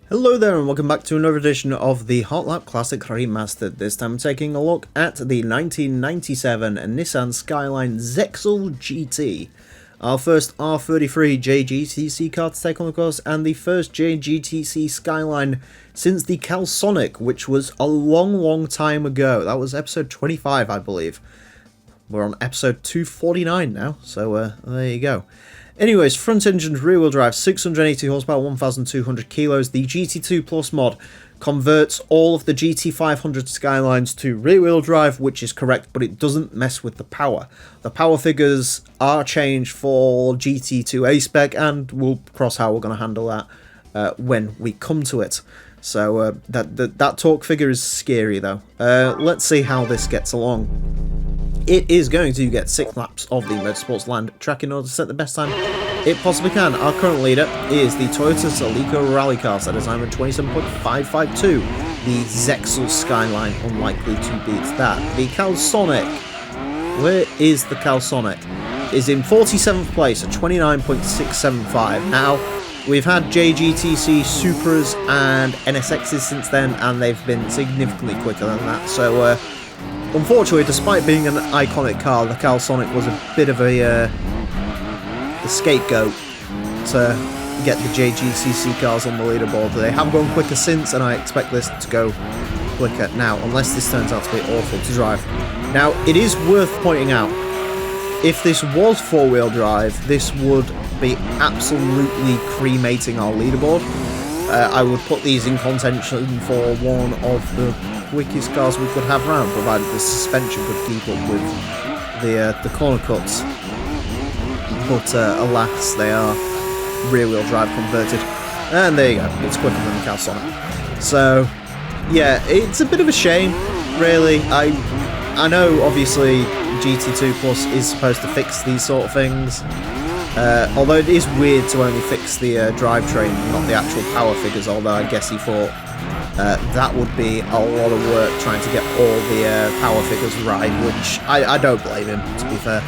Hello there and welcome back to another edition of the Hot Lap Classic Remastered. This time taking a look at the 1997 Nissan Skyline Zexel GT. Our first R33 JGTC car to take on the course, and the first JGTC Skyline since the Celsonic, which was a long time ago. That was episode 25, I believe. We're on episode 249 now, so there you go. Anyways, front engined rear wheel drive, 680 horsepower, 1,200 kilos. The GT2 Plus mod converts all of the GT500 Skylines to rear wheel drive, which is correct, but it doesn't mess with the power. The power figures are changed for GT2 A-Spec, and we'll cross how we're going to handle that when we come to it. So that torque figure is scary though. Let's see how this gets along. It is going to get 6 laps of the Motorsports Land track in order to set the best time it possibly can. Our current leader is the Toyota Celica Rally Car, set a time of 27.552. The Zexel Skyline, unlikely to beat that. The Celsonic, where is the Celsonic? Is in 47th place at 29.675. Now, we've had JGTC Supras and NSXs since then, and they've been significantly quicker than that. So, unfortunately, despite being an iconic car, the Celsonic was a bit of the scapegoat to get the JGCC cars on the leaderboard. They have gone quicker since, and I expect this to go quicker now, unless this turns out to be awful to drive. Now, it is worth pointing out, if this was four-wheel drive, this would be absolutely cremating our leaderboard. I would put these in contention for one of the quickest cars we could have round, provided the suspension could keep up with the corner cuts. But alas, they are rear-wheel drive converted, and there you go. It's quicker than the Celsonic. So yeah, it's a bit of a shame, really. I know obviously GT2 Plus is supposed to fix these sort of things. Although it is weird to only fix the drivetrain, not the actual power figures, although I guess he thought that would be a lot of work trying to get all the power figures right, which I don't blame him, to be fair.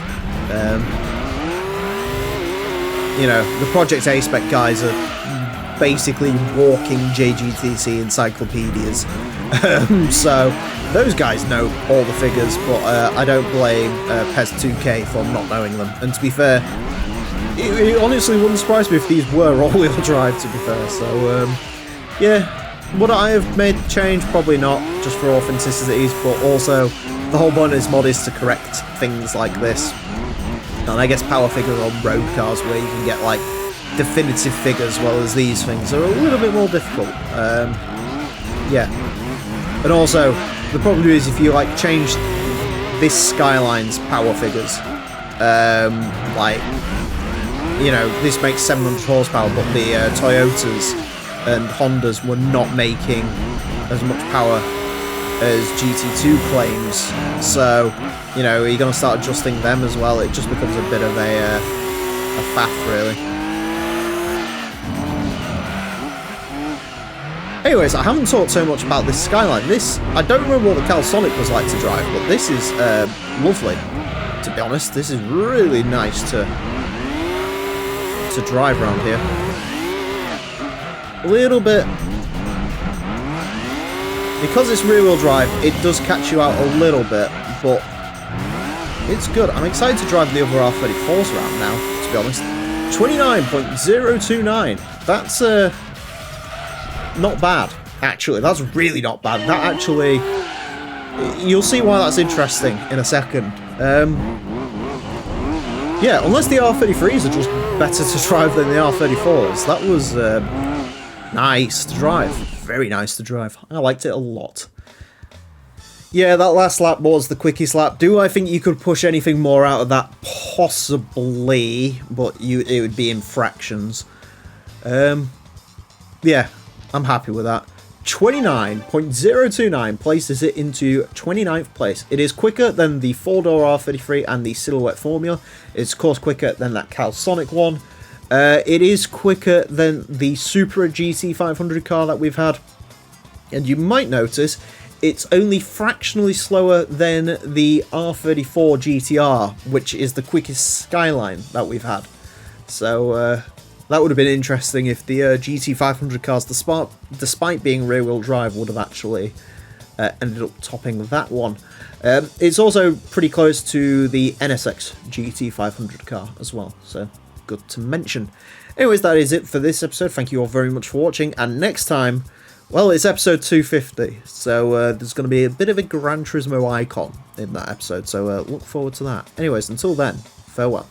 You know, the Project A-Spec guys are basically walking JGTC encyclopedias. So those guys know all the figures, but I don't blame PES2K for not knowing them. And to be fair, it honestly wouldn't surprise me if these were all-wheel drive, to be fair. So, yeah, would I have made the change? Probably not, just for authenticities, but also the whole point of this mod is to correct things like this. And I guess power figures on road cars, where you can get like definitive figures, well as these things, are a little bit more difficult. Yeah. And also, the problem is if you like change this Skyline's power figures, like, you know, this makes 700 horsepower, but the Toyotas and Hondas were not making as much power as GT2 claims. So, you know, you're going to start adjusting them as well. It just becomes a bit of a faff, really. Anyways, I haven't talked so much about this Skyline. I don't remember what the Celsonic was like to drive, but this is lovely, to be honest. This is really nice to drive around here. A little bit, because it's rear wheel drive, it does catch you out a little bit, but it's good. I'm excited to drive the other R34s around now, to be honest. 29.029. That's not bad, actually. That's really not bad. That actually, you'll see why that's interesting in a second. Yeah, unless the R33s are just better to drive than the R34s. That was nice to drive. Very nice to drive. I liked it a lot. Yeah, that last lap was the quickest lap. Do I think you could push anything more out of that? Possibly, but it would be in fractions. Yeah, I'm happy with that. 29.029 places it into 29th place. It is quicker than the 4-door R33 and the Silhouette Formula. It's of course quicker than that Celsonic one. It is quicker than the Supra GT500 car that we've had. And you might notice it's only fractionally slower than the R34 GTR, which is the quickest Skyline that we've had. So, That would have been interesting if the GT500 cars, despite being rear-wheel drive, would have actually ended up topping that one. It's also pretty close to the NSX GT500 car as well, so good to mention. Anyways, that is it for this episode. Thank you all very much for watching, and next time, well, it's episode 250, so there's going to be a bit of a Gran Turismo icon in that episode, so look forward to that. Anyways, until then, farewell.